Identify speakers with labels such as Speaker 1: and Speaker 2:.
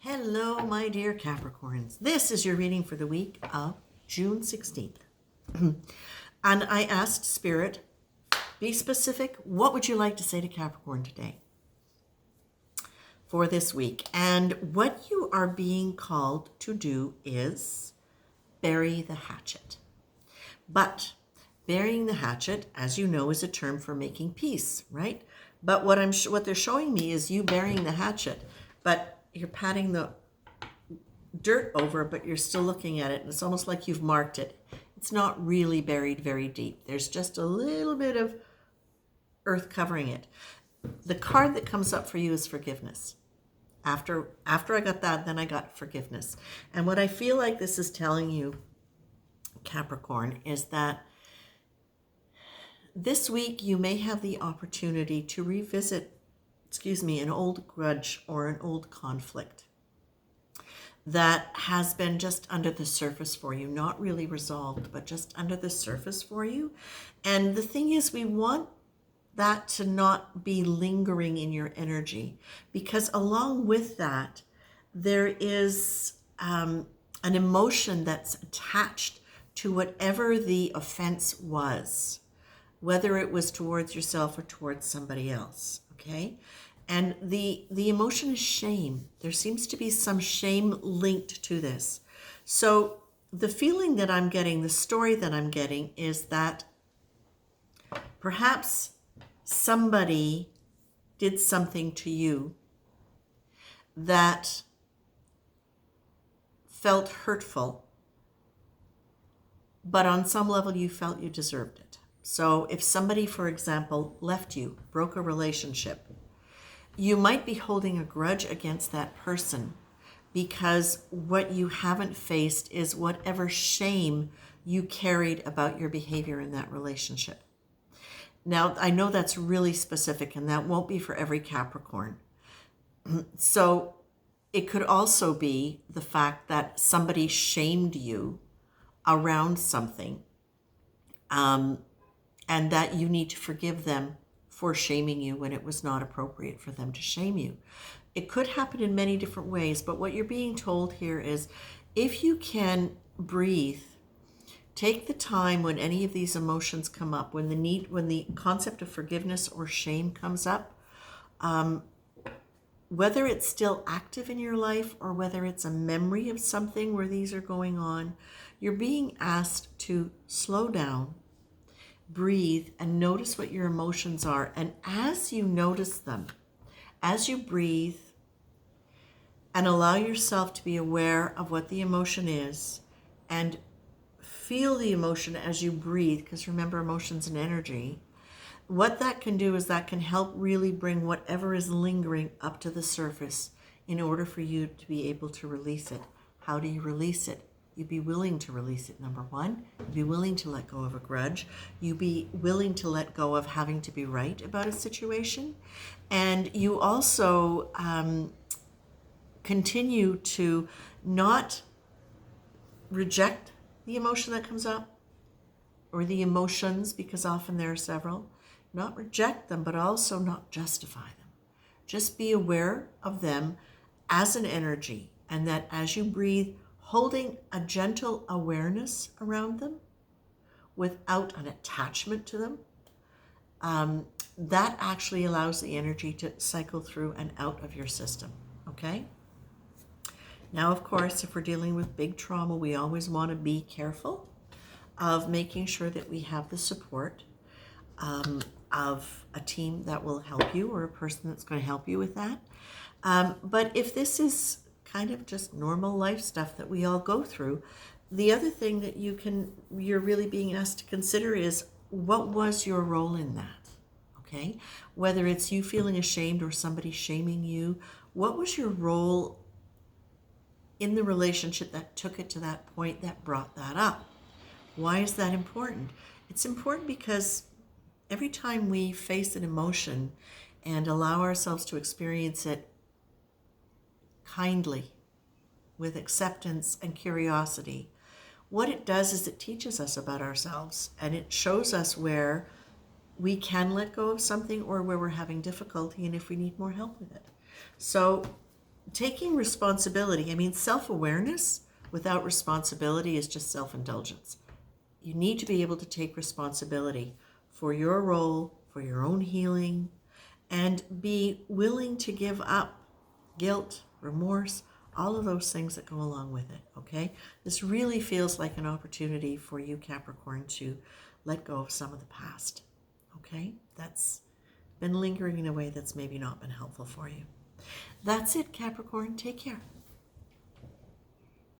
Speaker 1: Hello, my dear Capricorns. This is your reading for the week of June 16th. And I asked Spirit, be specific. What would you like to say to Capricorn today for this week? And what you are being called to do is bury the hatchet. But burying the hatchet, as you know, is a term for making peace, right? But what they're showing me is you burying the hatchet, but you're patting the dirt over, but you're still looking at it, and it's almost like you've marked it. It's not really buried very deep. There's just a little bit of earth covering it. The card that comes up for you is forgiveness. After I got that, then I got forgiveness. And what I feel like this is telling you, Capricorn, is that this week you may have the opportunity to revisit, an old grudge or an old conflict that has been just under the surface for you, not really resolved, but just under the surface for you. And the thing is, we want that to not be lingering in your energy, because along with that, there is an emotion that's attached to whatever the offense was, whether it was towards yourself or towards somebody else, okay? And the emotion is shame. There seems to be some shame linked to this. So the feeling that I'm getting, the story that I'm getting, is that perhaps somebody did something to you that felt hurtful, but on some level you felt you deserved it. So if somebody, for example, left you, broke a relationship, you might be holding a grudge against that person because what you haven't faced is whatever shame you carried about your behavior in that relationship. Now, I know that's really specific, and that won't be for every Capricorn. So it could also be the fact that somebody shamed you around something, and that you need to forgive them for shaming you when it was not appropriate for them to shame you. It could happen in many different ways, but what you're being told here is, if you can breathe, take the time when any of these emotions come up, when the concept of forgiveness or shame comes up, whether it's still active in your life or whether it's a memory of something where these are going on, you're being asked to slow down, breathe, and notice what your emotions are. And as you notice them, as you breathe and allow yourself to be aware of what the emotion is and feel the emotion as you breathe, because remember, emotions and energy, what that can do is that can help really bring whatever is lingering up to the surface in order for you to be able to release it. How do you release it? You'd be willing to release it, number one. You'd be willing to let go of a grudge. You'd be willing to let go of having to be right about a situation. And you also continue to not reject the emotion that comes up, or the emotions, because often there are several. Not reject them, but also not justify them. Just be aware of them as an energy, and that as you breathe, holding a gentle awareness around them without an attachment to them, that actually allows the energy to cycle through and out of your system, okay? Now, of course, if we're dealing with big trauma, we always want to be careful of making sure that we have the support of a team that will help you, or a person that's going to help you with that. But if this is kind of just normal life stuff that we all go through, the other thing that you're really being asked to consider is, what was your role in that? Okay? Whether it's you feeling ashamed or somebody shaming you, what was your role in the relationship that took it to that point, that brought that up? Why is that important? It's important because every time we face an emotion and allow ourselves to experience it kindly, with acceptance and curiosity, what it does is it teaches us about ourselves, and it shows us where we can let go of something or where we're having difficulty and if we need more help with it. So taking responsibility, I mean, self-awareness without responsibility is just self-indulgence. You need to be able to take responsibility for your role, for your own healing, and be willing to give up guilt, remorse, all of those things that go along with it, okay? This really feels like an opportunity for you, Capricorn, to let go of some of the past, okay? That's been lingering in a way that's maybe not been helpful for you. That's it, Capricorn. Take care.